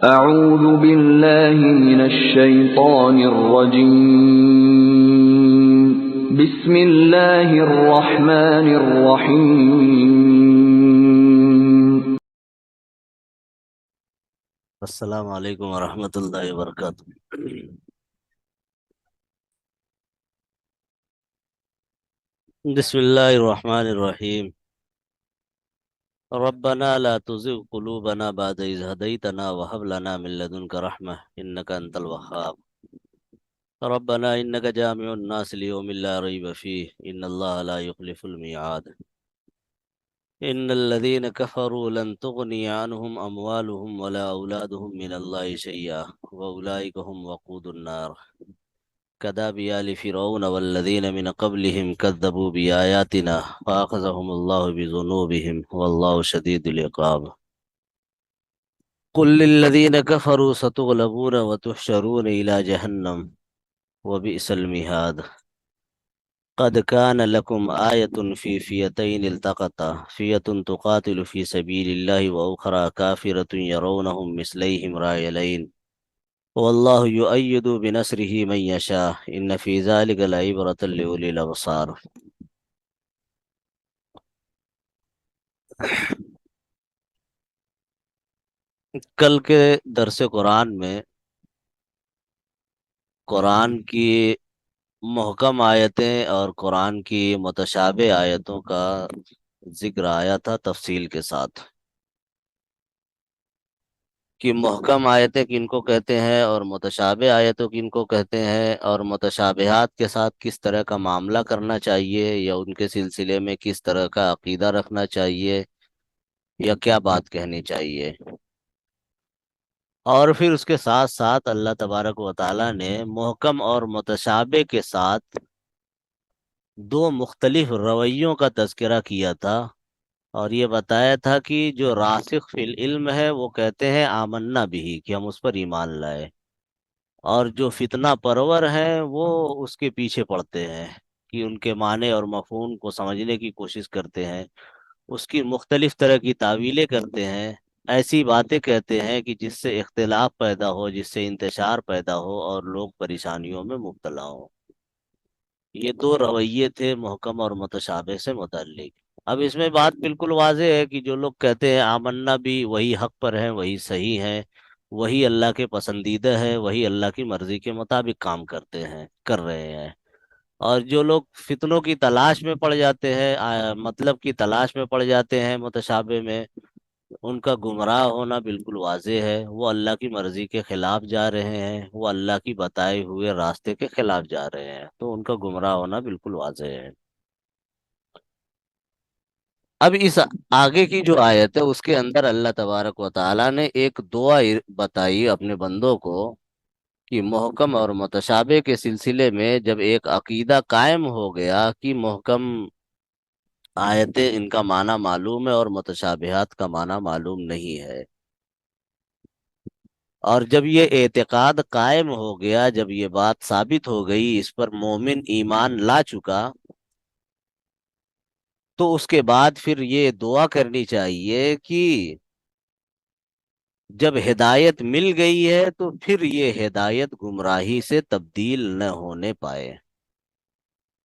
أعوذ بالله من الشيطان الرجيم. بسم الله الرحمن الرحيم. السلام علیکم ورحمۃ اللہ وبرکاتہ۔ بسم اللہ الرحمن الرحیم۔ ربنا لا تزغ قلوبنا بعد إذ هديتنا وهب لنا من لدنك رحمة إنك أنت الوهاب۔ ربنا إنك جامع الناس ليوم لا ريب فيه إن الله لا يخلف الميعاد۔ إن الذين كفروا لن تغني عنهم أموالهم ولا أولادهم من الله شيئا وأولئك هم وقود النار۔ كداب آل فرعون والذين من قبلهم كذبوا بآياتنا فأخذهم الله بذنوبهم والله شديد العقاب۔ قل للذين كفروا ستغلبون وتحشرون إلى جهنم وبئس المهاد۔ قد كان لكم آية في فئتين التقتا فئة تقاتل في سبيل الله وأخرى كافرة يرونهم مثليهم رأي العين والله يؤيد بنصره من يشاء إن في ذلك لعبرة لأولي الأبصار۔ کل کے درس قرآن میں قرآن کی محکم آیتیں اور قرآن کی متشابہ آیتوں کا ذکر آیا تھا تفصیل کے ساتھ، کہ محکم آیتیں کن کو کہتے ہیں اور متشابہ آیتوں کن کو کہتے ہیں، اور متشابہات کے ساتھ کس طرح کا معاملہ کرنا چاہیے یا ان کے سلسلے میں کس طرح کا عقیدہ رکھنا چاہیے یا کیا بات کہنی چاہیے۔ اور پھر اس کے ساتھ ساتھ اللہ تبارک و تعالیٰ نے محکم اور متشابہ کے ساتھ دو مختلف رویوں کا تذکرہ کیا تھا، اور یہ بتایا تھا کہ جو راسخ فی العلم ہے وہ کہتے ہیں آمنا بھی، کہ ہم اس پر ایمان لائے، اور جو فتنہ پرور ہیں وہ اس کے پیچھے پڑتے ہیں کہ ان کے معنی اور مفہوم کو سمجھنے کی کوشش کرتے ہیں، اس کی مختلف طرح کی تعویلیں کرتے ہیں، ایسی باتیں کہتے ہیں کہ جس سے اختلاف پیدا ہو، جس سے انتشار پیدا ہو اور لوگ پریشانیوں میں مبتلا ہوں۔ یہ دو رویے تھے محکم اور متشابہ سے متعلق۔ اب اس میں بات بالکل واضح ہے کہ جو لوگ کہتے ہیں آمنا بھی، وہی حق پر ہیں، وہی صحیح ہیں، وہی اللہ کے پسندیدہ ہے، وہی اللہ کی مرضی کے مطابق کام کر رہے ہیں۔ اور جو لوگ فتنوں کی تلاش میں پڑ جاتے ہیں، مطلب کی تلاش میں پڑ جاتے ہیں متشابہ میں، ان کا گمراہ ہونا بالکل واضح ہے۔ وہ اللہ کی مرضی کے خلاف جا رہے ہیں، وہ اللہ کی بتائے ہوئے راستے کے خلاف جا رہے ہیں، تو ان کا گمراہ ہونا بالکل واضح ہے۔ اب اس آگے کی جو آیت ہے اس کے اندر اللہ تبارک و تعالیٰ نے ایک دعا بتائی اپنے بندوں کو، کہ محکم اور متشابہ کے سلسلے میں جب ایک عقیدہ قائم ہو گیا کہ محکم آیتیں ان کا معنی معلوم ہے اور متشابہات کا معنی معلوم نہیں ہے، اور جب یہ اعتقاد قائم ہو گیا، جب یہ بات ثابت ہو گئی، اس پر مومن ایمان لا چکا، تو اس کے بعد پھر یہ دعا کرنی چاہیے کہ جب ہدایت مل گئی ہے تو پھر یہ ہدایت گمراہی سے تبدیل نہ ہونے پائے۔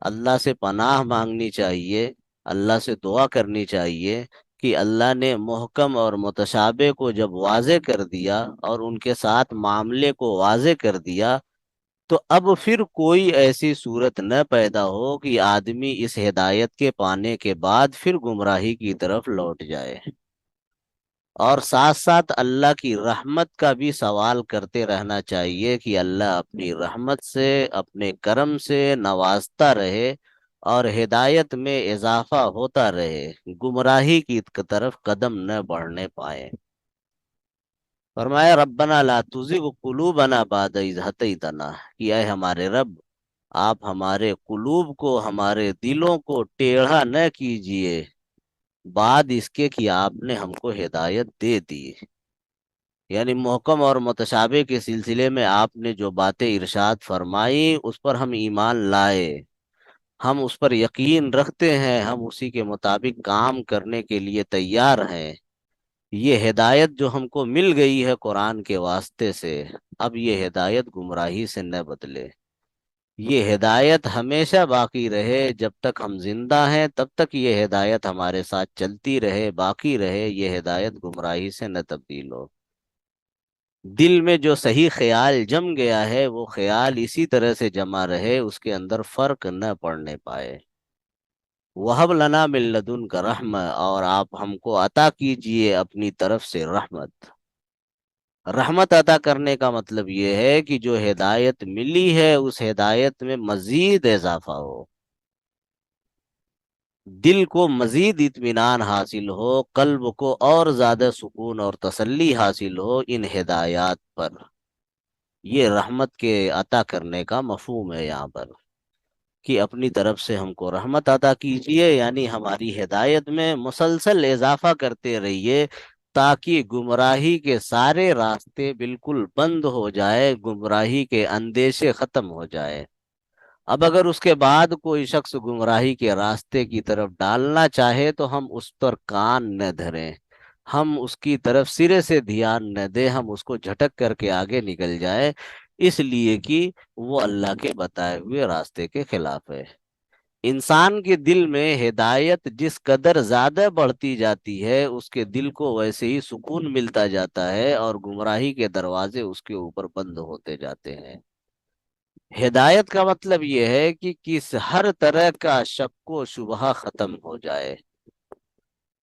اللہ سے پناہ مانگنی چاہیے، اللہ سے دعا کرنی چاہیے کہ اللہ نے محکم اور متشابہ کو جب واضح کر دیا اور ان کے ساتھ معاملے کو واضح کر دیا، تو اب پھر کوئی ایسی صورت نہ پیدا ہو کہ آدمی اس ہدایت کے پانے کے بعد پھر گمراہی کی طرف لوٹ جائے، اور ساتھ ساتھ اللہ کی رحمت کا بھی سوال کرتے رہنا چاہیے کہ اللہ اپنی رحمت سے، اپنے کرم سے نوازتا رہے اور ہدایت میں اضافہ ہوتا رہے، گمراہی کی طرف قدم نہ بڑھنے پائے۔ فرمایا ربنا لا تزغ قلوبنا بعد اذ ہدیتنا، کہ اے ہمارے رب، آپ ہمارے قلوب کو، ہمارے دلوں کو ٹیڑھا نہ کیجئے بعد اس کے کہ آپ نے ہم کو ہدایت دے دی۔ یعنی محکم اور متشابہ کے سلسلے میں آپ نے جو باتیں ارشاد فرمائی اس پر ہم ایمان لائے، ہم اس پر یقین رکھتے ہیں، ہم اسی کے مطابق کام کرنے کے لیے تیار ہیں، یہ ہدایت جو ہم کو مل گئی ہے قرآن کے واسطے سے، اب یہ ہدایت گمراہی سے نہ بدلے، یہ ہدایت ہمیشہ باقی رہے، جب تک ہم زندہ ہیں تب تک یہ ہدایت ہمارے ساتھ چلتی رہے، باقی رہے، یہ ہدایت گمراہی سے نہ تبدیل ہو۔ دل میں جو صحیح خیال جم گیا ہے وہ خیال اسی طرح سے جمع رہے، اس کے اندر فرق نہ پڑنے پائے۔ وَهَبْ لَنَا مِن لَّدُنْكَ رَحْمَةً، اور آپ ہم کو عطا کیجئے اپنی طرف سے رحمت۔ رحمت عطا کرنے کا مطلب یہ ہے کہ جو ہدایت ملی ہے اس ہدایت میں مزید اضافہ ہو، دل کو مزید اطمینان حاصل ہو، قلب کو اور زیادہ سکون اور تسلی حاصل ہو ان ہدایات پر۔ یہ رحمت کے عطا کرنے کا مفہوم ہے یہاں پر، کہ اپنی طرف سے ہم کو رحمت عطا کیجئے، یعنی ہماری ہدایت میں مسلسل اضافہ کرتے رہیے، تاکہ گمراہی کے سارے راستے بالکل بند ہو جائے، گمراہی کے اندیشے ختم ہو جائے۔ اب اگر اس کے بعد کوئی شخص گمراہی کے راستے کی طرف ڈالنا چاہے تو ہم اس پر کان نہ دھریں، ہم اس کی طرف سرے سے دھیان نہ دیں، ہم اس کو جھٹک کر کے آگے نکل جائے، اس لیے کہ وہ اللہ کے بتائے ہوئے راستے کے خلاف ہے۔ انسان کے دل میں ہدایت جس قدر زیادہ بڑھتی جاتی ہے اس کے دل کو ویسے ہی سکون ملتا جاتا ہے، اور گمراہی کے دروازے اس کے اوپر بند ہوتے جاتے ہیں۔ ہدایت کا مطلب یہ ہے کہ ہر طرح کا شک و شبہہ ختم ہو جائے،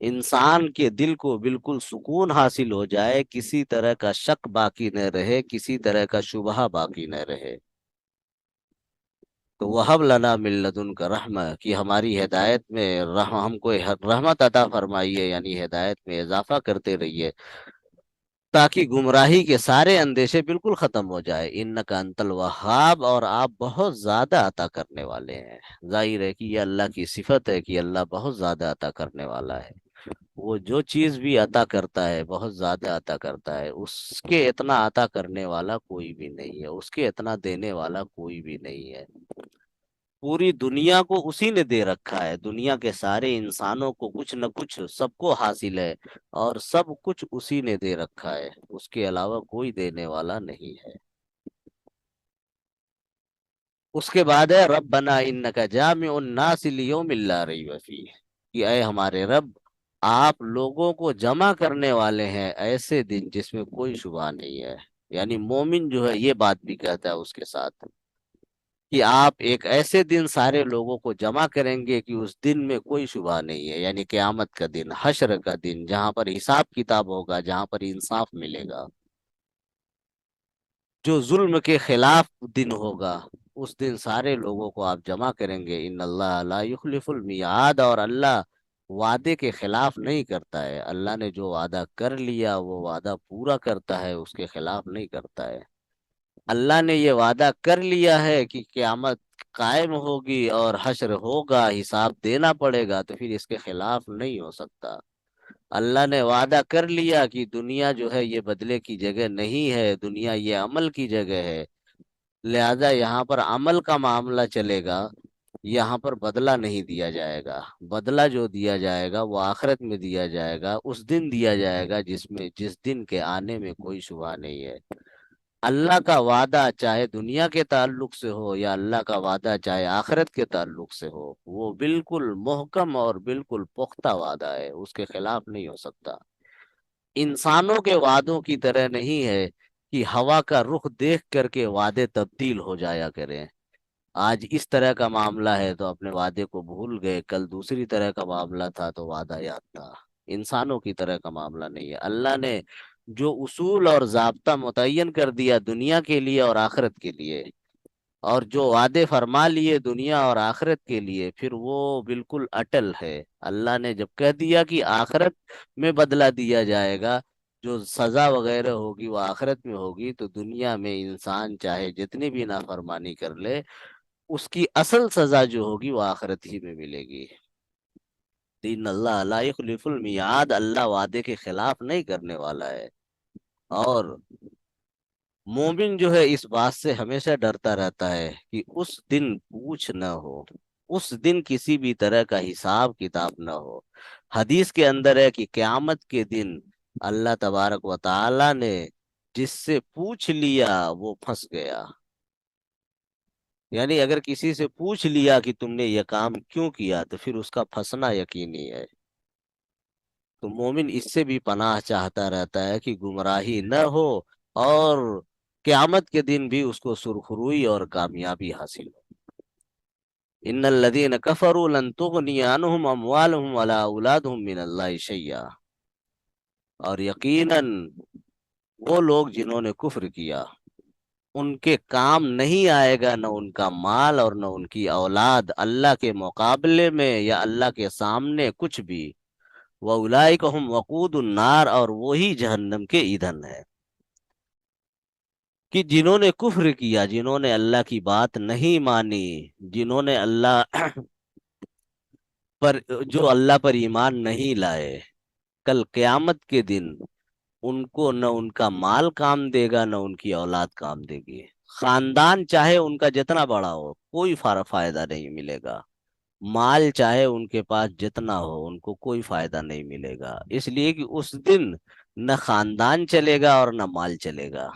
انسان کے دل کو بالکل سکون حاصل ہو جائے، کسی طرح کا شک باقی نہ رہے، کسی طرح کا شبہہ باقی نہ رہے۔ تو وَهَبْ لَنَا مِن لَّدُنْكَ رَحْمَةً، کہ ہماری ہدایت میں ہم کو رحمت عطا فرمائیے، یعنی ہدایت میں اضافہ کرتے رہیے، تاکہ گمراہی کے سارے اندیشے بالکل ختم ہو جائے۔ انک انت الوہاب، اور آپ بہت زیادہ عطا کرنے والے ہیں۔ ظاہر ہے کہ یہ اللہ کی صفت ہے کہ اللہ بہت زیادہ عطا کرنے والا ہے، وہ جو چیز بھی عطا کرتا ہے بہت زیادہ عطا کرتا ہے، اس کے اتنا عطا کرنے والا کوئی بھی نہیں ہے، اس کے اتنا دینے والا کوئی بھی نہیں ہے۔ پوری دنیا کو اسی نے دے رکھا ہے، دنیا کے سارے انسانوں کو کچھ نہ کچھ سب کو حاصل ہے، اور سب کچھ اسی نے دے رکھا ہے، اس کے علاوہ کوئی دینے والا نہیں ہے۔ اس کے بعد ہے ربنا انک جامع الناس لیوم لا ریب فیہ، کہ اے ہمارے رب، آپ لوگوں کو جمع کرنے والے ہیں ایسے دن جس میں کوئی شبہ نہیں ہے، یعنی مومن جو ہے یہ بات بھی کہتا ہے اس کے ساتھ، کہ آپ ایک ایسے دن سارے لوگوں کو جمع کریں گے کہ اس دن میں کوئی شبہ نہیں ہے، یعنی قیامت کا دن، حشر کا دن، جہاں پر حساب کتاب ہوگا، جہاں پر انصاف ملے گا، جو ظلم کے خلاف دن ہوگا، اس دن سارے لوگوں کو آپ جمع کریں گے۔ ان اللہ لا یخلف المیعاد، اور اللہ وعدے کے خلاف نہیں کرتا ہے، اللہ نے جو وعدہ کر لیا وہ وعدہ پورا کرتا ہے، اس کے خلاف نہیں کرتا ہے۔ اللہ نے یہ وعدہ کر لیا ہے کہ قیامت قائم ہوگی اور حشر ہوگا، حساب دینا پڑے گا، تو پھر اس کے خلاف نہیں ہو سکتا۔ اللہ نے وعدہ کر لیا کہ دنیا جو ہے یہ بدلے کی جگہ نہیں ہے، دنیا یہ عمل کی جگہ ہے، لہذا یہاں پر عمل کا معاملہ چلے گا، یہاں پر بدلہ نہیں دیا جائے گا، بدلہ جو دیا جائے گا وہ آخرت میں دیا جائے گا، اس دن دیا جائے گا جس دن کے آنے میں کوئی شبہ نہیں ہے۔ اللہ کا وعدہ چاہے دنیا کے تعلق سے ہو یا اللہ کا وعدہ چاہے آخرت کے تعلق سے ہو، وہ بالکل محکم اور بالکل پختہ وعدہ ہے، اس کے خلاف نہیں ہو سکتا۔ انسانوں کے وعدوں کی طرح نہیں ہے کہ ہوا کا رخ دیکھ کر کے وعدے تبدیل ہو جایا کریں، آج اس طرح کا معاملہ ہے تو اپنے وعدے کو بھول گئے، کل دوسری طرح کا معاملہ تھا تو وعدہ یاد تھا۔ انسانوں کی طرح کا معاملہ نہیں ہے، اللہ نے جو اصول اور ضابطہ متعین کر دیا دنیا کے لیے اور آخرت کے لیے، اور جو وعدے فرما لیے دنیا اور آخرت کے لیے، پھر وہ بالکل اٹل ہے۔ اللہ نے جب کہہ دیا کہ آخرت میں بدلہ دیا جائے گا، جو سزا وغیرہ ہوگی وہ آخرت میں ہوگی، تو دنیا میں انسان چاہے جتنی بھی نافرمانی کر لے، اس کی اصل سزا جو ہوگی وہ آخرت ہی میں ملے گی۔ ان اللہ لا یخلف المیعاد، اللہ وعدے کے خلاف نہیں کرنے والا ہے، اور مومن جو ہے اس بات سے ہمیشہ ڈرتا رہتا ہے کہ اس دن پوچھ نہ ہو، اس دن کسی بھی طرح کا حساب کتاب نہ ہو۔ حدیث کے اندر ہے کہ قیامت کے دن اللہ تبارک و تعالی نے جس سے پوچھ لیا وہ پھنس گیا. یعنی اگر کسی سے پوچھ لیا کہ تم نے یہ کام کیوں کیا تو پھر اس کا پھنسنا یقینی ہے. تو مومن اس سے بھی پناہ چاہتا رہتا ہے کہ گمراہی نہ ہو اور قیامت کے دن بھی اس کو سرخروئی اور کامیابی حاصل ہو. ان الذين كفروا لن تغني عنهم اموالهم ولا اولادهم من الله شيئا. اور یقیناً وہ لوگ جنہوں نے کفر کیا ان کے کام نہیں آئے گا نہ ان کا مال اور نہ ان کی اولاد اللہ کے مقابلے میں یا اللہ کے سامنے کچھ بھی. وَأُولَئِكَ هُمْ وَقُودُ النَّارِ. اور وہی جہنم کے ایندھن ہے. کہ جنہوں نے کفر کیا، جنہوں نے اللہ کی بات نہیں مانی، جنہوں نے جو اللہ پر ایمان نہیں لائے، کل قیامت کے دن ان کو نہ ان کا مال کام دے گا نہ ان کی اولاد کام دے گی. خاندان چاہے ان کا جتنا بڑا ہو کوئی فائدہ نہیں ملے گا. مال چاہے ان کے پاس جتنا ہو ان کو کوئی فائدہ نہیں ملے گا، اس لیے کہ اس دن نہ خاندان چلے گا اور نہ مال چلے گا.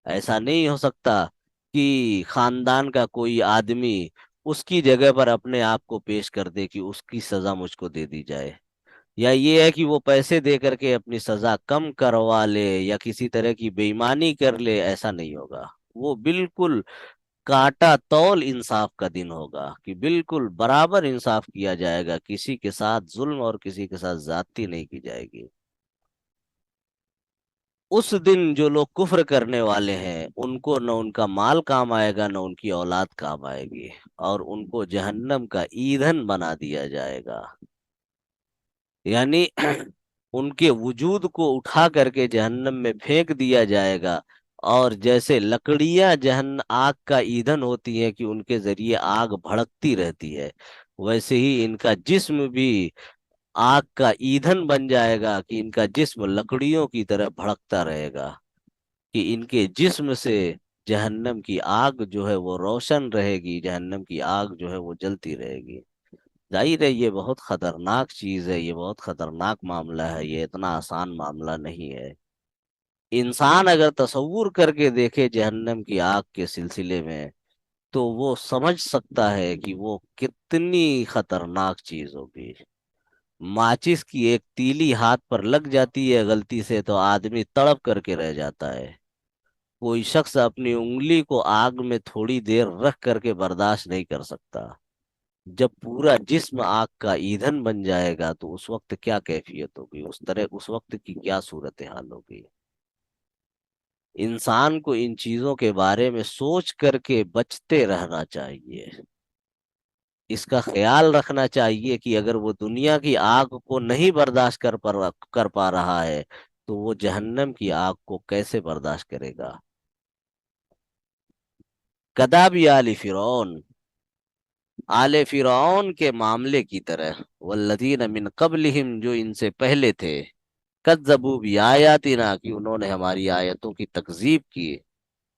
ایسا نہیں ہو سکتا کہ خاندان کا کوئی آدمی اس کی جگہ پر اپنے آپ کو پیش کر دے کہ اس کی سزا مجھ کو دے دی جائے، یا یہ ہے کہ وہ پیسے دے کر کے اپنی سزا کم کروا لے یا کسی طرح کی بے ایمانی کر لے. ایسا نہیں ہوگا. وہ بالکل کاٹا تول انصاف کا دن ہوگا کہ بالکل برابر انصاف کیا جائے گا، کسی کے ساتھ ظلم اور کسی کے ساتھ زیادتی نہیں کی جائے گی. اس دن جو لوگ کفر کرنے والے ہیں ان کو نہ ان کا مال کام آئے گا نہ ان کی اولاد کام آئے گی، اور ان کو جہنم کا ایندھن بنا دیا جائے گا. یعنی ان کے وجود کو اٹھا کر کے جہنم میں پھینک دیا جائے گا. اور جیسے لکڑیاں آگ کا ایندھن ہوتی ہیں کہ ان کے ذریعے آگ بھڑکتی رہتی ہے، ویسے ہی ان کا جسم بھی آگ کا ایندھن بن جائے گا کہ ان کا جسم لکڑیوں کی طرح بھڑکتا رہے گا، کہ ان کے جسم سے جہنم کی آگ جو ہے وہ روشن رہے گی، جہنم کی آگ جو ہے وہ جلتی رہے گی. ظاہر ہے یہ بہت خطرناک چیز ہے، یہ بہت خطرناک معاملہ ہے، یہ اتنا آسان معاملہ نہیں ہے. انسان اگر تصور کر کے دیکھے جہنم کی آگ کے سلسلے میں تو وہ سمجھ سکتا ہے کہ وہ کتنی خطرناک چیز ہوگی. ماچس کی ایک تیلی ہاتھ پر لگ جاتی ہے غلطی سے تو آدمی تڑپ کر کے رہ جاتا ہے. کوئی شخص اپنی انگلی کو آگ میں تھوڑی دیر رکھ کر کے برداشت نہیں کر سکتا. جب پورا جسم آگ کا ایندھن بن جائے گا تو اس وقت کیا کیفیت ہوگی، اس وقت کی کیا صورتحال ہوگی. انسان کو ان چیزوں کے بارے میں سوچ کر کے بچتے رہنا چاہیے. اس کا خیال رکھنا چاہیے کہ اگر وہ دنیا کی آگ کو نہیں برداشت کر پا رہا ہے تو وہ جہنم کی آگ کو کیسے برداشت کرے گا. کدابی آل فرعون، آل فرعون کے معاملے کی طرح، والذین من قبلہم جو ان سے پہلے تھے، کذبوا بآیاتنا کہ انہوں نے ہماری آیتوں کی تکذیب کی،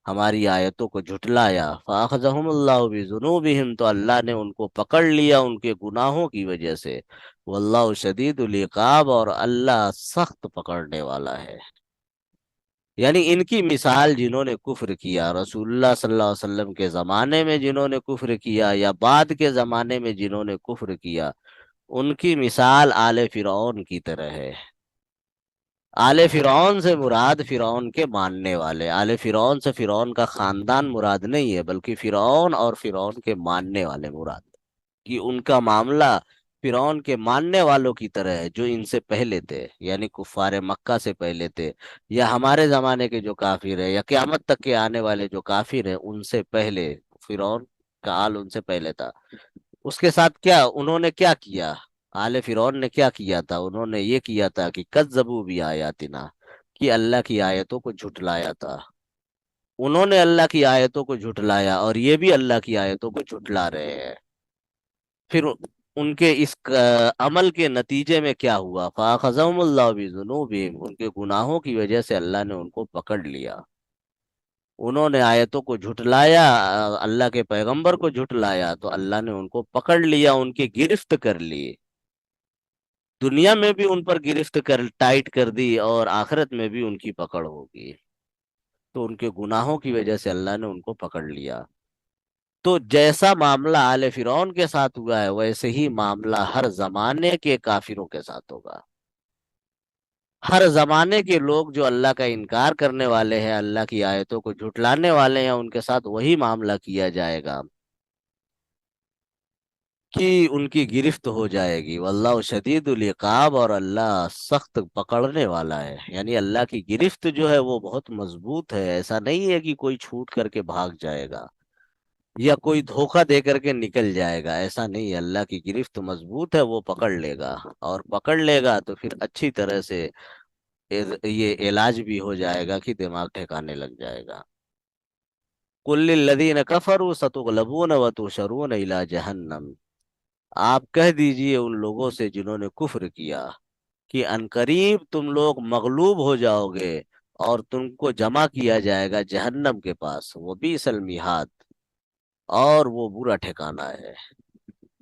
ہماری آیتوں کو جھٹلایا. فاخذہم اللہ بذنوبہم تو اللہ نے ان کو پکڑ لیا ان کے گناہوں کی وجہ سے. واللہ شدید العقاب اور اللہ سخت پکڑنے والا ہے. یعنی ان کی مثال جنہوں نے کفر کیا رسول اللہ صلی اللہ علیہ وسلم کے زمانے میں، جنہوں نے کفر کیا یا بعد کے زمانے میں جنہوں نے کفر کیا، ان کی مثال آل فرعون کی طرح ہے. آل فرعون سے مراد فرعون کے ماننے والے، آل فرعون سے فرعون کا خاندان مراد نہیں ہے بلکہ فرعون اور فرعون کے ماننے والے مراد ہے. کہ ان کا معاملہ فرعون کے ماننے والوں کی طرح ہے جو ان سے پہلے تھے، یعنی کفار مکہ سے پہلے تھے، یا ہمارے زمانے کے جو کافر ہیں، یا قیامت تک کے آنے والے جو کافر ہیں ان سے پہلے. فرعون کا حال ان سے پہلے تھا. اس کے ساتھ کیا انہوں نے کیا کیا، آل فرعون نے کیا کیا تھا، انہوں نے یہ کیا تھا کہ کذبوا بآیاتنا کہ اللہ کی آیتوں کو جھٹلایا تھا. انہوں نے اللہ کی آیتوں کو جھٹلایا اور یہ بھی اللہ کی آیتوں کو جھٹلا رہے ہیں. پھر ان کے اس عمل کے نتیجے میں کیا ہوا، فاخذہم اللہ بذنوبہم ان کے گناہوں کی وجہ سے اللہ نے ان کو پکڑ لیا. انہوں نے آیتوں کو جھٹلایا، اللہ کے پیغمبر کو جھٹلایا تو اللہ نے ان کو پکڑ لیا، ان کی گرفت کر لی. دنیا میں بھی ان پر گرفت کر ٹائٹ کر دی اور آخرت میں بھی ان کی پکڑ ہوگی. تو ان کے گناہوں کی وجہ سے اللہ نے ان کو پکڑ لیا. تو جیسا معاملہ آل فرعون کے ساتھ ہوا ہے ویسے ہی معاملہ ہر زمانے کے کافروں کے ساتھ ہوگا. ہر زمانے کے لوگ جو اللہ کا انکار کرنے والے ہیں، اللہ کی آیتوں کو جھٹلانے والے ہیں، ان کے ساتھ وہی معاملہ کیا جائے گا کہ ان کی گرفت ہو جائے گی. واللہ شدید العقاب، اور اللہ سخت پکڑنے والا ہے. یعنی اللہ کی گرفت جو ہے وہ بہت مضبوط ہے. ایسا نہیں ہے کہ کوئی چھوٹ کر کے بھاگ جائے گا یا کوئی دھوکہ دے کر کے نکل جائے گا. ایسا نہیں ہے، اللہ کی گرفت مضبوط ہے، وہ پکڑ لے گا. اور پکڑ لے گا تو پھر اچھی طرح سے یہ علاج بھی ہو جائے گا کہ دماغ ٹھکانے لگ جائے گا. قل للذین کفروا ستغلبون وتحشرون الی جہنم، آپ کہہ دیجئے ان لوگوں سے جنہوں نے کفر کیا کہ عنقریب تم لوگ مغلوب ہو جاؤ گے اور تم کو جمع کیا جائے گا جہنم کے پاس. وہ بئس المہاد، اور وہ برا ٹھکانہ ہے.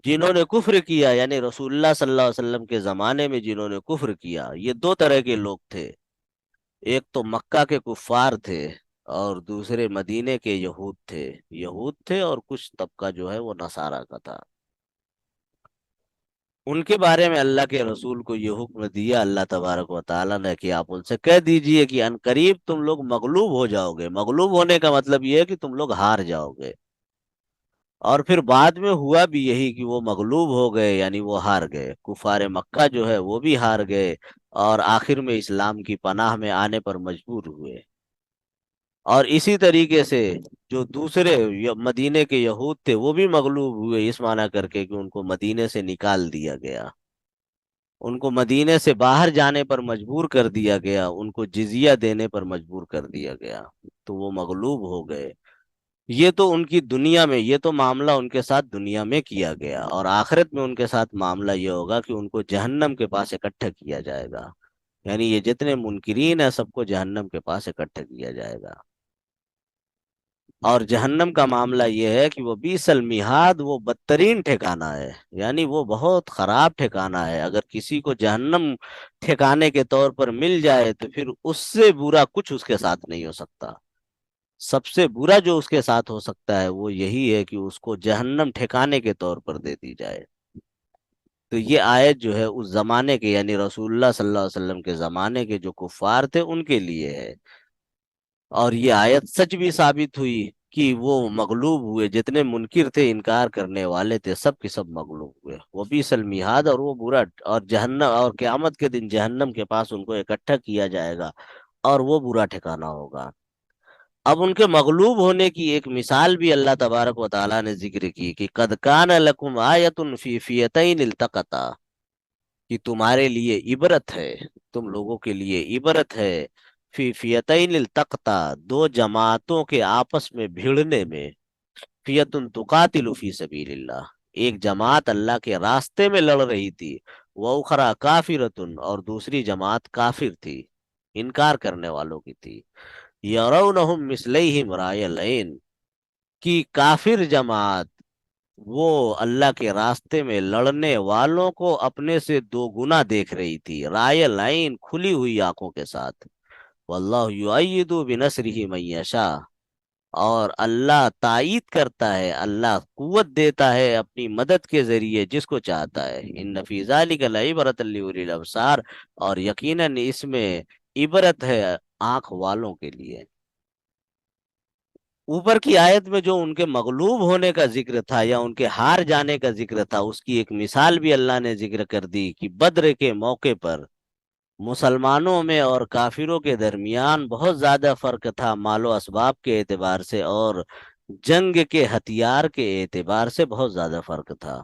جنہوں نے کفر کیا یعنی رسول اللہ صلی اللہ علیہ وسلم کے زمانے میں جنہوں نے کفر کیا، یہ دو طرح کے لوگ تھے. ایک تو مکہ کے کفار تھے اور دوسرے مدینے کے یہود تھے. یہود تھے اور کچھ طبقہ جو ہے وہ نصارہ کا تھا. ان کے بارے میں اللہ کے رسول کو یہ حکم دیا اللہ تبارک و تعالیٰ نے کہ آپ ان سے کہہ دیجئے کہ ان قریب تم لوگ مغلوب ہو جاؤ گے. مغلوب ہونے کا مطلب یہ ہے کہ تم لوگ ہار جاؤ گے. اور پھر بعد میں ہوا بھی یہی کہ وہ مغلوب ہو گئے، یعنی وہ ہار گئے. کفار مکہ جو ہے وہ بھی ہار گئے اور آخر میں اسلام کی پناہ میں آنے پر مجبور ہوئے. اور اسی طریقے سے جو دوسرے مدینے کے یہود تھے وہ بھی مغلوب ہوئے، اس معنی کر کے کہ ان کو مدینے سے نکال دیا گیا، ان کو مدینے سے باہر جانے پر مجبور کر دیا گیا، ان کو جزیہ دینے پر مجبور کر دیا گیا. تو وہ مغلوب ہو گئے. یہ تو ان کی دنیا میں، یہ تو معاملہ ان کے ساتھ دنیا میں کیا گیا. اور آخرت میں ان کے ساتھ معاملہ یہ ہوگا کہ ان کو جہنم کے پاس اکٹھا کیا جائے گا. یعنی یہ جتنے منکرین ہیں سب کو جہنم کے پاس اکٹھا کیا جائے گا. اور جہنم کا معاملہ یہ ہے کہ وہ بئس المہاد، وہ بدترین ٹھکانہ ہے. یعنی وہ بہت خراب ٹھکانہ ہے. اگر کسی کو جہنم ٹھکانے کے طور پر مل جائے تو پھر اس سے برا کچھ اس کے ساتھ نہیں ہو سکتا. سب سے برا جو اس کے ساتھ ہو سکتا ہے وہ یہی ہے کہ اس کو جہنم ٹھکانے کے طور پر دے دی جائے. تو یہ آیت جو ہے اس زمانے کے یعنی رسول اللہ صلی اللہ علیہ وسلم کے زمانے کے جو کفار تھے ان کے لیے ہے. اور یہ آیت سچ بھی ثابت ہوئی کہ وہ مغلوب ہوئے. جتنے منکر تھے، انکار کرنے والے تھے، سب کے سب مغلوب ہوئے. وہ بئس المہاد، اور وہ برا، اور جہنم، اور قیامت کے دن جہنم کے پاس ان کو اکٹھا کیا جائے گا اور وہ برا ٹھکانہ ہوگا. اب ان کے مغلوب ہونے کی ایک مثال بھی اللہ تبارک و تعالیٰ نے ذکر کی کہ قد کان لکم آیۃ فی فیتین التقطا، کہ تمہارے لیے عبرت ہے، تم لوگوں کے لیے عبرت ہے، فی فیتین التقطا، دو جماعتوں کے آپس میں بھیڑنے میں. فیت تقاتل فی سبیل اللہ، ایک جماعت اللہ کے راستے میں لڑ رہی تھی، وَأُخْرَىٰ کافرۃ، اور دوسری جماعت کافر تھی، انکار کرنے والوں کی تھی. یرونہم مثلیہم رأی العین، کی کافر جماعت وہ اللہ کے راستے میں لڑنے والوں کو اپنے سے دو گنا دیکھ رہی تھی، رائے العین، کھلی ہوئی آنکھوں کے ساتھ. واللہ یؤید بنصرہ من یشاء، اور اللہ تائید کرتا ہے، اللہ قوت دیتا ہے اپنی مدد کے ذریعے جس کو چاہتا ہے. ان فی ذلک لعبرۃ لأولی الابصار، اور یقیناً اس میں عبرت ہے آنکھ والوں کے لیے. اوپر کی آیت میں جو ان کے مغلوب ہونے کا ذکر تھا یا ان کے ہار جانے کا ذکر تھا، اس کی ایک مثال بھی اللہ نے ذکر کر دی کہ بدر کے موقع پر مسلمانوں میں اور کافروں کے درمیان بہت زیادہ فرق تھا، مال و اسباب کے اعتبار سے اور جنگ کے ہتھیار کے اعتبار سے بہت زیادہ فرق تھا.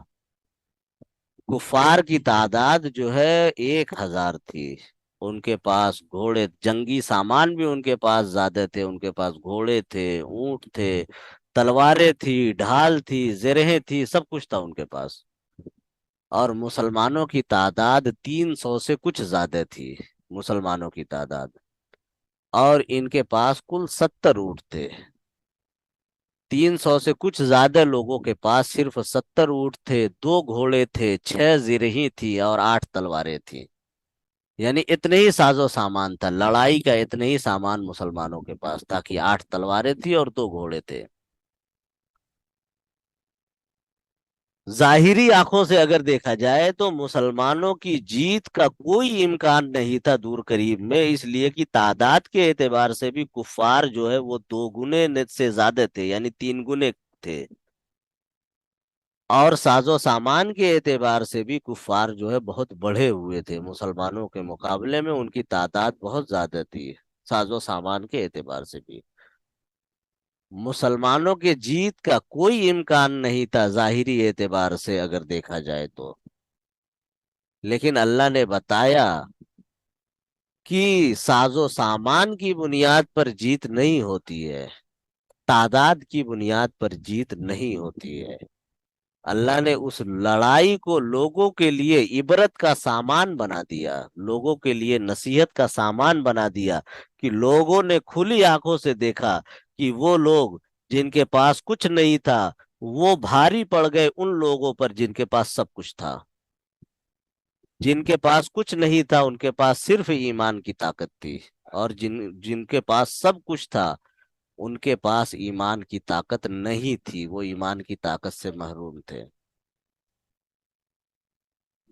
کفار کی تعداد جو ہے 1000 تھی. ان کے پاس گھوڑے، جنگی سامان بھی ان کے پاس زیادہ تھے، ان کے پاس گھوڑے تھے، اونٹ تھے، تلواریں تھی، ڈھال تھی، زرہیں تھی، سب کچھ تھا ان کے پاس. اور مسلمانوں کی تعداد 300 سے کچھ زیادہ تھی، مسلمانوں کی تعداد. اور ان کے پاس کل 70 اونٹ تھے. 300 سے کچھ زیادہ لوگوں کے پاس صرف 70 اونٹ تھے، 2 گھوڑے تھے، 6 زرہیں تھی اور 8 تلواریں تھیں۔ یعنی اتنے ہی ساز و سامان تھا لڑائی کا، اتنے ہی سامان مسلمانوں کے پاس تھا کہ 8 تلواریں تھی اور 2 گھوڑے تھے۔ ظاہری آنکھوں سے اگر دیکھا جائے تو مسلمانوں کی جیت کا کوئی امکان نہیں تھا دور قریب میں، اس لیے کہ تعداد کے اعتبار سے بھی کفار جو ہے وہ 2 گنے سے زیادہ تھے، یعنی 3 گنے تھے، اور ساز و سامان کے اعتبار سے بھی کفار جو ہے بہت بڑھے ہوئے تھے، مسلمانوں کے مقابلے میں ان کی تعداد بہت زیادہ تھی ساز و سامان کے اعتبار سے بھی۔ مسلمانوں کے جیت کا کوئی امکان نہیں تھا ظاہری اعتبار سے اگر دیکھا جائے تو، لیکن اللہ نے بتایا کہ ساز و سامان کی بنیاد پر جیت نہیں ہوتی ہے، تعداد کی بنیاد پر جیت نہیں ہوتی ہے۔ اللہ نے اس لڑائی کو لوگوں کے لیے عبرت کا سامان بنا دیا، لوگوں کے لیے نصیحت کا سامان بنا دیا، کہ لوگوں نے کھلی آنکھوں سے دیکھا کہ وہ لوگ جن کے پاس کچھ نہیں تھا وہ بھاری پڑ گئے ان لوگوں پر جن کے پاس سب کچھ تھا۔ جن کے پاس کچھ نہیں تھا ان کے پاس صرف ایمان کی طاقت تھی، اور جن جن کے پاس سب کچھ تھا ان کے پاس ایمان کی طاقت نہیں تھی، وہ ایمان کی طاقت سے محروم تھے۔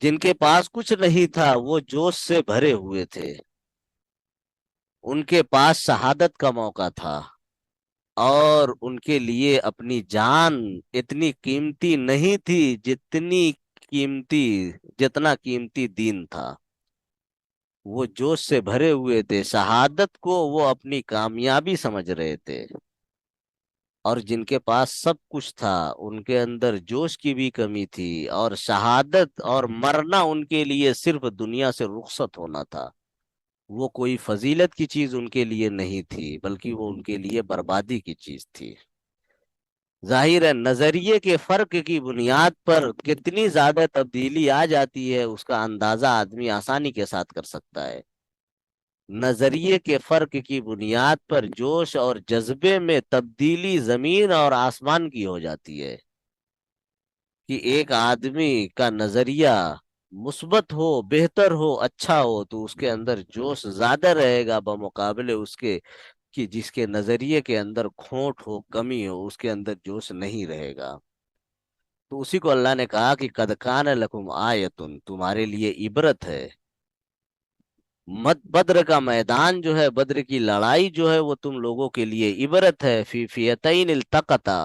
جن کے پاس کچھ نہیں تھا وہ جوش سے بھرے ہوئے تھے، ان کے پاس شہادت کا موقع تھا، اور ان کے لیے اپنی جان اتنی قیمتی نہیں تھی قیمتی جتنا قیمتی دین تھا۔ وہ جوش سے بھرے ہوئے تھے، شہادت کو وہ اپنی کامیابی سمجھ رہے تھے، اور جن کے پاس سب کچھ تھا ان کے اندر جوش کی بھی کمی تھی، اور شہادت اور مرنا ان کے لیے صرف دنیا سے رخصت ہونا تھا، وہ کوئی فضیلت کی چیز ان کے لیے نہیں تھی بلکہ وہ ان کے لیے بربادی کی چیز تھی۔ ظاہر ہے نظریے کے فرق کی بنیاد پر کتنی زیادہ تبدیلی آ جاتی ہے اس کا اندازہ آدمی آسانی کے ساتھ کر سکتا ہے۔ نظریے کے فرق کی بنیاد پر جوش اور جذبے میں تبدیلی زمین اور آسمان کی ہو جاتی ہے، کہ ایک آدمی کا نظریہ مثبت ہو، بہتر ہو، اچھا ہو تو اس کے اندر جوش زیادہ رہے گا بمقابلے اس کے کہ جس کے نظریے کے اندر کھوٹ ہو، کمی ہو، اس کے اندر جوش نہیں رہے گا۔ تو اسی کو اللہ نے کہا کہ قد کان لکم آیتن، تمہارے لیے عبرت ہے۔ بدر کا میدان جو ہے، بدر کی لڑائی جو ہے وہ تم لوگوں کے لیے عبرت ہے۔ فی فیتین التقطا،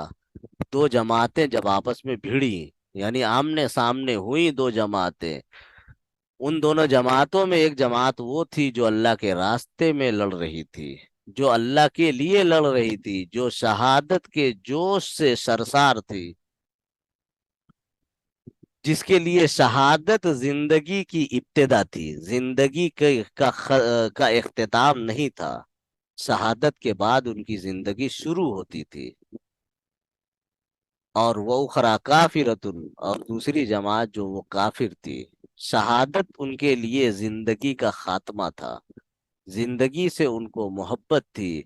2 جماعتیں جب آپس میں بھیڑی، یعنی آمنے سامنے ہوئی 2 جماعتیں، ان دونوں جماعتوں میں ایک جماعت وہ تھی جو اللہ کے راستے میں لڑ رہی تھی، جو اللہ کے لیے لڑ رہی تھی، جو شہادت کے جوش سے سرشار تھی، جس کے لیے شہادت زندگی کی ابتدا تھی، زندگی کا اختتام نہیں تھا، شہادت کے بعد ان کی زندگی شروع ہوتی تھی۔ اور وہ اخرا کافرتن، اور دوسری جماعت جو وہ کافر تھی، شہادت ان کے لیے زندگی کا خاتمہ تھا، زندگی سے ان کو محبت تھی۔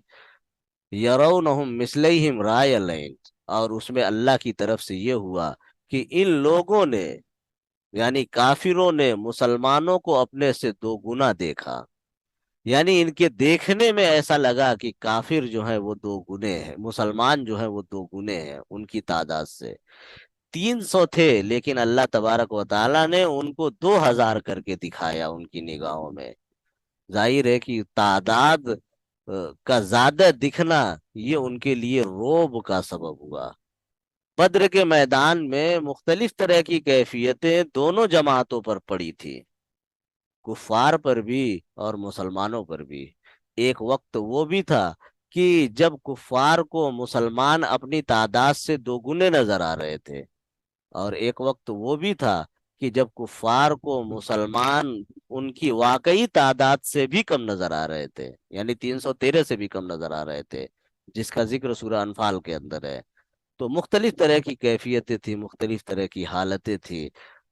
یرونہم مثلیہم رائے العین، اور اس میں اللہ کی طرف سے یہ ہوا کہ ان لوگوں نے، یعنی کافروں نے مسلمانوں کو اپنے سے 2 گنا دیکھا، یعنی ان کے دیکھنے میں ایسا لگا کہ کافر جو ہے وہ 2 گنے ہیں، مسلمان جو ہے وہ 2 گنے ہیں ان کی تعداد سے۔ 300 تھے لیکن اللہ تبارک و تعالیٰ نے ان کو 2000 کر کے دکھایا ان کی نگاہوں میں۔ ظاہر ہے کہ تعداد کا زیادہ دکھنا یہ ان کے لیے روب کا سبب ہوا۔ بدر کے میدان میں مختلف طرح کی کیفیتیں دونوں جماعتوں پر پڑی تھی، کفار پر بھی اور مسلمانوں پر بھی۔ ایک وقت وہ بھی تھا کہ جب کفار کو مسلمان اپنی تعداد سے 2 گنے نظر آ رہے تھے، اور ایک وقت وہ بھی تھا کہ جب کفار کو مسلمان ان کی واقعی تعداد سے بھی کم نظر آ رہے تھے، یعنی 313 سے بھی کم نظر آ رہے تھے، جس کا ذکر سورہ انفال کے اندر ہے۔ تو مختلف طرح کی کیفیتیں تھی، مختلف طرح کی حالتیں تھی،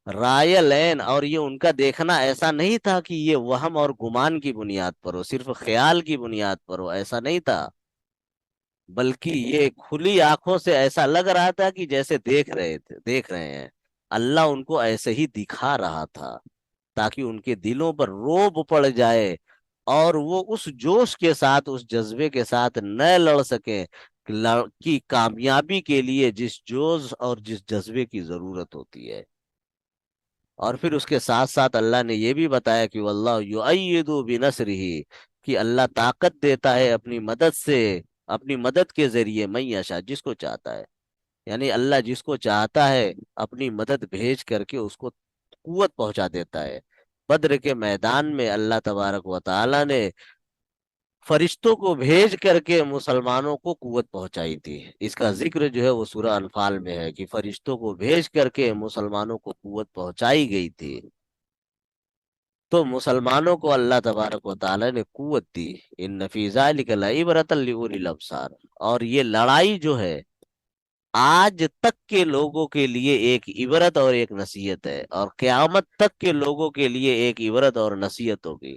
رائے لین، اور یہ ان کا دیکھنا ایسا نہیں تھا کہ یہ وہم اور گمان کی بنیاد پر ہو، صرف خیال کی بنیاد پر ہو، ایسا نہیں تھا۔ بلکہ یہ کھلی آنکھوں سے ایسا لگ رہا تھا کہ جیسے دیکھ رہے ہیں۔ اللہ ان کو ایسے ہی دکھا رہا تھا تاکہ ان کے دلوں پر روب پڑ جائے، اور وہ اس جوش کے ساتھ، اس جذبے کے ساتھ نہ لڑ سکیں کی کامیابی کے لیے جس جوش اور جس جذبے کی ضرورت ہوتی ہے۔ اور پھر اس کے ساتھ ساتھ اللہ نے یہ بھی بتایا کہ واللہ یؤید بنصرہ، کہ اللہ طاقت دیتا ہے اپنی مدد سے، اپنی مدد کے ذریعے من یشاء، جس کو چاہتا ہے، یعنی اللہ جس کو چاہتا ہے اپنی مدد بھیج کر کے اس کو قوت پہنچا دیتا ہے۔ بدر کے میدان میں اللہ تبارک و تعالی نے فرشتوں کو بھیج کر کے مسلمانوں کو قوت پہنچائی تھی۔ اس کا ذکر جو ہے وہ سورہ انفال میں ہے کہ فرشتوں کو بھیج کر کے مسلمانوں کو قوت پہنچائی گئی تھی۔ تو مسلمانوں کو اللہ تبارک و تعالی نے قوت دی۔ ان فی ذلک لعبرۃ لاولی الابصار، اور یہ لڑائی جو ہے آج تک کے لوگوں کے لیے ایک عبرت اور ایک نصیحت ہے، اور قیامت تک کے لوگوں کے لیے ایک عبرت اور نصیحت ہوگی۔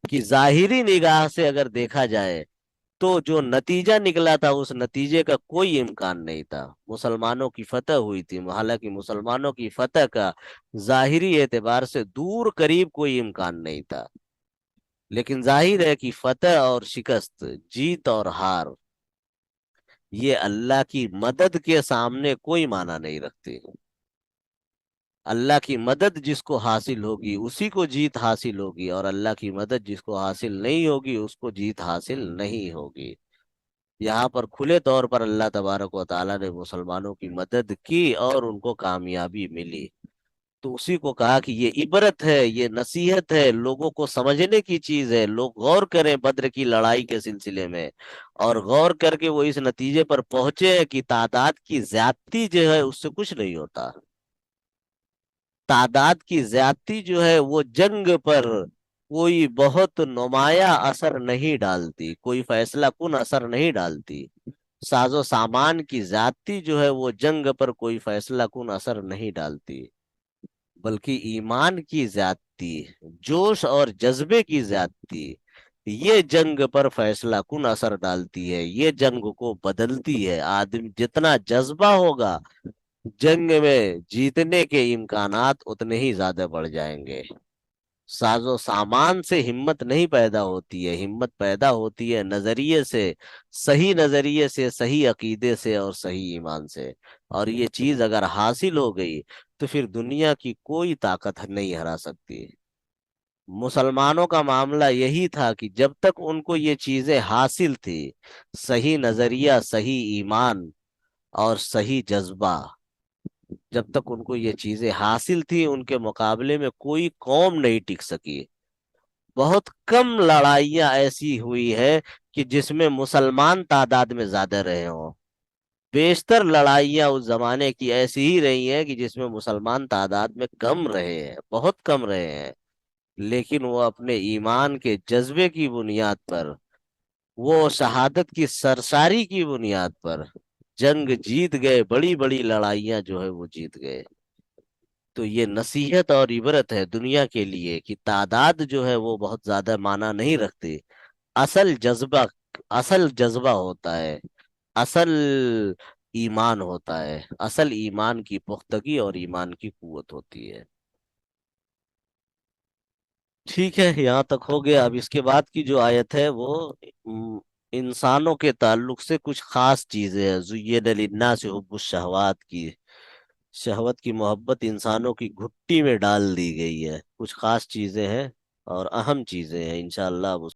کہ ظاہری نگاہ سے اگر دیکھا جائے تو جو نتیجہ نکلا تھا اس نتیجے کا کوئی امکان نہیں تھا، مسلمانوں کی فتح ہوئی تھی، حالانکہ مسلمانوں کی فتح کا ظاہری اعتبار سے دور قریب کوئی امکان نہیں تھا، لیکن ظاہر ہے کہ فتح اور شکست، جیت اور ہار، یہ اللہ کی مدد کے سامنے کوئی معنی نہیں رکھتی۔ اللہ کی مدد جس کو حاصل ہوگی اسی کو جیت حاصل ہوگی، اور اللہ کی مدد جس کو حاصل نہیں ہوگی اس کو جیت حاصل نہیں ہوگی۔ یہاں پر کھلے طور پر اللہ تبارک و تعالیٰ نے مسلمانوں کی مدد کی اور ان کو کامیابی ملی، تو اسی کو کہا کہ یہ عبرت ہے، یہ نصیحت ہے، لوگوں کو سمجھنے کی چیز ہے۔ لوگ غور کریں بدر کی لڑائی کے سلسلے میں، اور غور کر کے وہ اس نتیجے پر پہنچے کہ تعداد کی زیادتی جو ہے اس سے کچھ نہیں ہوتا۔ تعداد کی زیادتی جو ہے وہ جنگ پر کوئی بہت نمایاں اثر نہیں ڈالتی، کوئی فیصلہ کن اثر نہیں ڈالتی۔ ساز و سامان کی زیادتی جو ہے وہ جنگ پر کوئی فیصلہ کن اثر نہیں ڈالتی، بلکہ ایمان کی زیادتی، جوش اور جذبے کی زیادتی، یہ جنگ پر فیصلہ کن اثر ڈالتی ہے، یہ جنگ کو بدلتی ہے۔ آدمی جتنا جذبہ ہوگا جنگ میں جیتنے کے امکانات اتنے ہی زیادہ بڑھ جائیں گے۔ ساز و سامان سے ہمت نہیں پیدا ہوتی ہے، ہمت پیدا ہوتی ہے نظریے سے، صحیح نظریے سے، صحیح عقیدے سے اور صحیح ایمان سے، اور یہ چیز اگر حاصل ہو گئی تو پھر دنیا کی کوئی طاقت نہیں ہرا سکتی۔ مسلمانوں کا معاملہ یہی تھا کہ جب تک ان کو یہ چیزیں حاصل تھی، صحیح نظریہ، صحیح ایمان اور صحیح جذبہ، جب تک ان کو یہ چیزیں حاصل تھی ان کے مقابلے میں کوئی قوم نہیں ٹک سکی۔ بہت کم لڑائیاں ایسی ہوئی ہے کہ جس میں مسلمان تعداد میں زیادہ رہے ہوں، بیشتر لڑائیاں اس زمانے کی ایسی ہی رہی ہیں کہ جس میں مسلمان تعداد میں کم رہے ہیں، بہت کم رہے ہیں، لیکن وہ اپنے ایمان کے جذبے کی بنیاد پر، وہ شہادت کی سرشاری کی بنیاد پر جنگ جیت گئے، بڑی بڑی لڑائیاں جو ہے وہ جیت گئے۔ تو یہ نصیحت اور عبرت ہے دنیا کے لیے کہ تعداد جو ہے وہ بہت زیادہ معنی نہیں رکھتی، اصل جذبہ، اصل جذبہ ہوتا ہے، اصل ایمان ہوتا ہے، اصل ایمان کی پختگی اور ایمان کی قوت ہوتی ہے۔ ٹھیک ہے، یہاں تک ہو گیا۔ اب اس کے بعد کی جو آیت ہے وہ انسانوں کے تعلق سے کچھ خاص چیزیں ہیں۔ زین للناس حب الشہوات کی، شہوت کی محبت انسانوں کی گھٹی میں ڈال دی گئی ہے، کچھ خاص چیزیں ہیں اور اہم چیزیں ہیں، انشاءاللہ اب